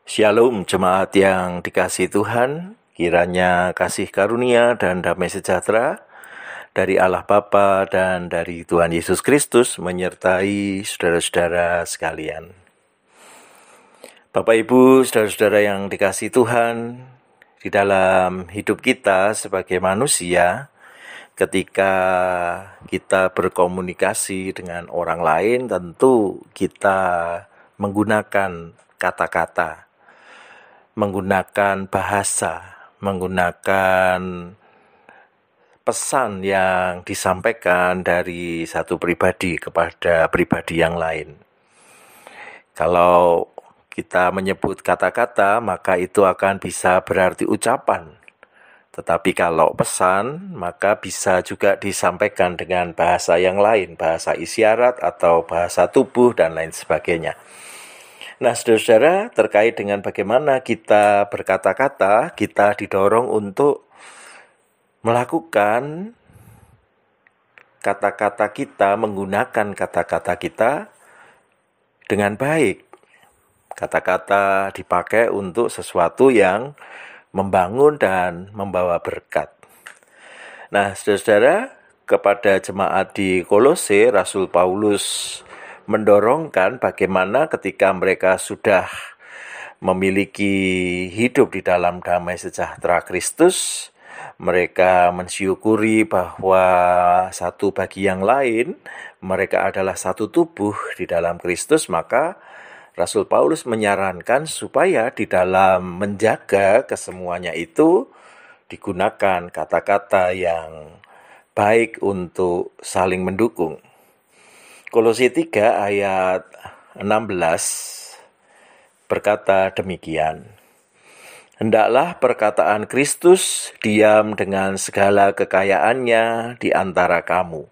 Shalom jemaat yang dikasihi Tuhan, kiranya kasih karunia dan damai sejahtera dari Allah Bapa dan dari Tuhan Yesus Kristus menyertai saudara-saudara sekalian. Bapak Ibu, saudara-saudara yang dikasihi Tuhan, di dalam hidup kita sebagai manusia, ketika kita berkomunikasi dengan orang lain, tentu kita menggunakan kata-kata, menggunakan bahasa, menggunakan pesan yang disampaikan dari satu pribadi kepada pribadi yang lain. Kalau kita menyebut kata-kata, maka itu akan bisa berarti ucapan. Tetapi kalau pesan, maka bisa juga disampaikan dengan bahasa yang lain, bahasa isyarat atau bahasa tubuh dan lain sebagainya. Nah, saudara-saudara, terkait dengan bagaimana kita berkata-kata, kita didorong untuk melakukan kata-kata kita, menggunakan kata-kata kita dengan baik. Kata-kata dipakai untuk sesuatu yang membangun dan membawa berkat. Nah, saudara-saudara, kepada jemaat di Kolose, Rasul Paulus mendorongkan bagaimana ketika mereka sudah memiliki hidup di dalam damai sejahtera Kristus, mereka mensyukuri bahwa satu bagi yang lain, mereka adalah satu tubuh di dalam Kristus, maka Rasul Paulus menyarankan supaya di dalam menjaga kesemuanya itu digunakan kata-kata yang baik untuk saling mendukung. Kolose 3 ayat 16 berkata demikian. Hendaklah perkataan Kristus diam dengan segala kekayaannya di antara kamu,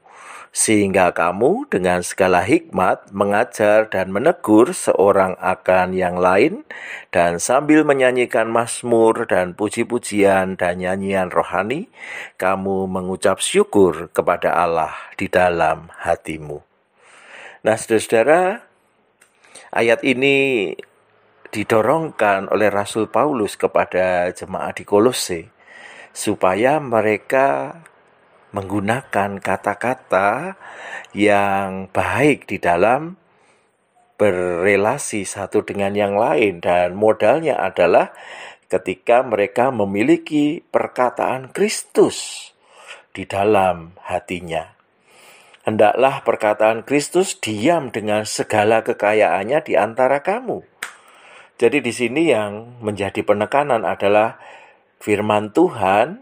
sehingga kamu dengan segala hikmat mengajar dan menegur seorang akan yang lain, dan sambil menyanyikan mazmur dan puji-pujian dan nyanyian rohani, kamu mengucap syukur kepada Allah di dalam hatimu. Nah, saudara-saudara, ayat ini didorongkan oleh Rasul Paulus kepada jemaat di Kolose supaya mereka menggunakan kata-kata yang baik di dalam berrelasi satu dengan yang lain, dan modalnya adalah ketika mereka memiliki perkataan Kristus di dalam hatinya. Hendaklah perkataan Kristus diam dengan segala kekayaannya di antara kamu. Jadi di sini yang menjadi penekanan adalah firman Tuhan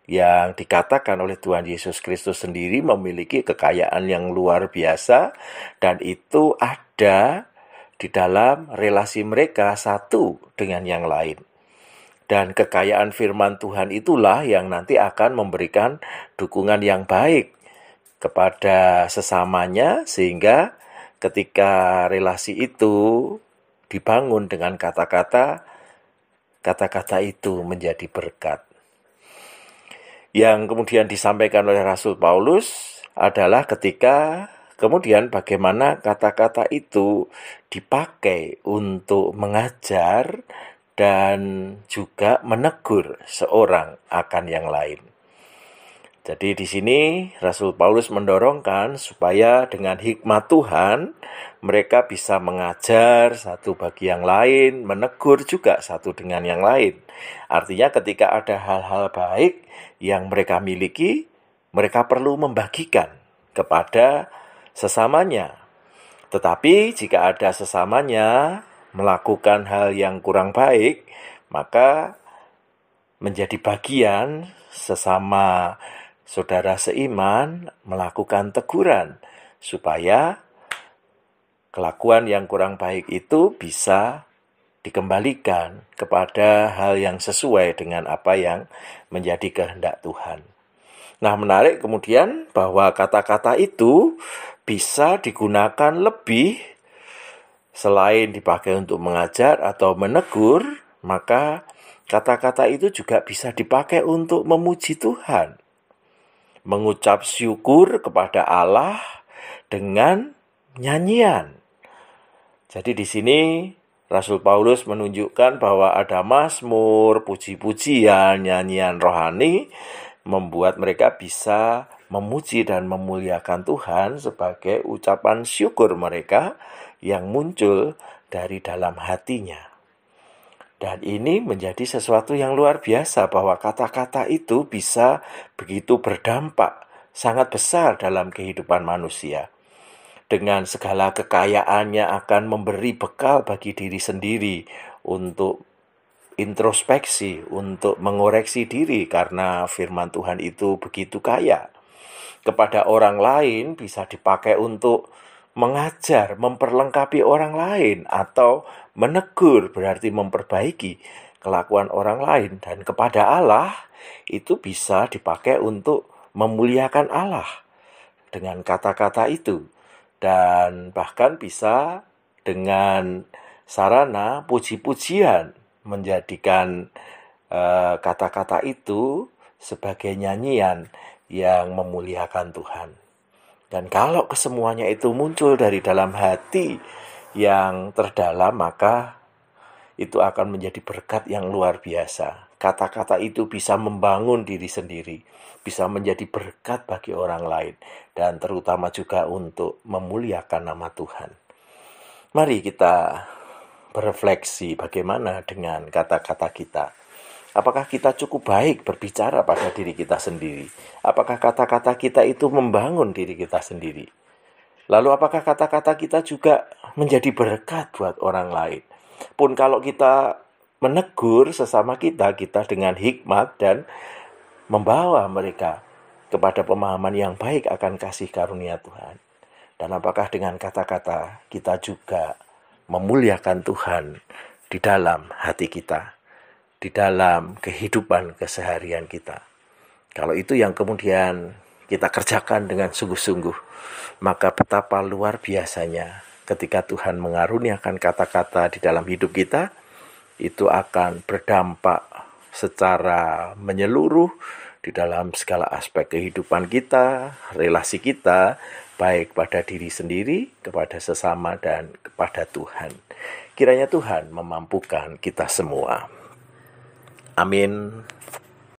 yang dikatakan oleh Tuhan Yesus Kristus sendiri memiliki kekayaan yang luar biasa, dan itu ada di dalam relasi mereka satu dengan yang lain. Dan kekayaan firman Tuhan itulah yang nanti akan memberikan dukungan yang baik kepada sesamanya, sehingga ketika relasi itu dibangun dengan kata-kata, kata-kata itu menjadi berkat. Yang kemudian disampaikan oleh Rasul Paulus adalah ketika kemudian bagaimana kata-kata itu dipakai untuk mengajar dan juga menegur seorang akan yang lain. Jadi di sini Rasul Paulus mendorongkan supaya dengan hikmat Tuhan mereka bisa mengajar satu bagi yang lain, menegur juga satu dengan yang lain. Artinya ketika ada hal-hal baik yang mereka miliki, mereka perlu membagikan kepada sesamanya. Tetapi jika ada sesamanya melakukan hal yang kurang baik, maka menjadi bagian sesama saudara seiman melakukan teguran supaya kelakuan yang kurang baik itu bisa dikembalikan kepada hal yang sesuai dengan apa yang menjadi kehendak Tuhan. Nah, menarik kemudian bahwa kata-kata itu bisa digunakan lebih selain dipakai untuk mengajar atau menegur, maka kata-kata itu juga bisa dipakai untuk memuji Tuhan, mengucap syukur kepada Allah dengan nyanyian. Jadi di sini Rasul Paulus menunjukkan bahwa ada mazmur, puji-pujian, nyanyian rohani, membuat mereka bisa memuji dan memuliakan Tuhan sebagai ucapan syukur mereka yang muncul dari dalam hatinya. Dan ini menjadi sesuatu yang luar biasa bahwa kata-kata itu bisa begitu berdampak sangat besar dalam kehidupan manusia. Dengan segala kekayaannya akan memberi bekal bagi diri sendiri untuk introspeksi, untuk mengoreksi diri karena firman Tuhan itu begitu kaya. Kepada orang lain bisa dipakai untuk mengajar, memperlengkapi orang lain, atau menegur berarti memperbaiki kelakuan orang lain. Dan kepada Allah itu bisa dipakai untuk memuliakan Allah dengan kata-kata itu. Dan bahkan bisa dengan sarana puji-pujian menjadikan kata-kata itu sebagai nyanyian yang memuliakan Tuhan. Dan kalau kesemuanya itu muncul dari dalam hati yang terdalam, maka itu akan menjadi berkat yang luar biasa. Kata-kata itu bisa membangun diri sendiri, bisa menjadi berkat bagi orang lain, dan terutama juga untuk memuliakan nama Tuhan. Mari kita berefleksi bagaimana dengan kata-kata kita. Apakah kita cukup baik berbicara pada diri kita sendiri? Apakah kata-kata kita itu membangun diri kita sendiri? Lalu apakah kata-kata kita juga menjadi berkat buat orang lain? Pun kalau kita menegur sesama kita dengan hikmat dan membawa mereka kepada pemahaman yang baik akan kasih karunia Tuhan. Dan apakah dengan kata-kata kita juga memuliakan Tuhan di dalam hati kita, di dalam kehidupan keseharian kita. Kalau itu yang kemudian kita kerjakan dengan sungguh-sungguh, maka betapa luar biasanya ketika Tuhan mengaruniakan kata-kata di dalam hidup kita, itu akan berdampak secara menyeluruh di dalam segala aspek kehidupan kita, relasi kita, baik pada diri sendiri, kepada sesama, dan kepada Tuhan. Kiranya Tuhan memampukan kita semua. Amin.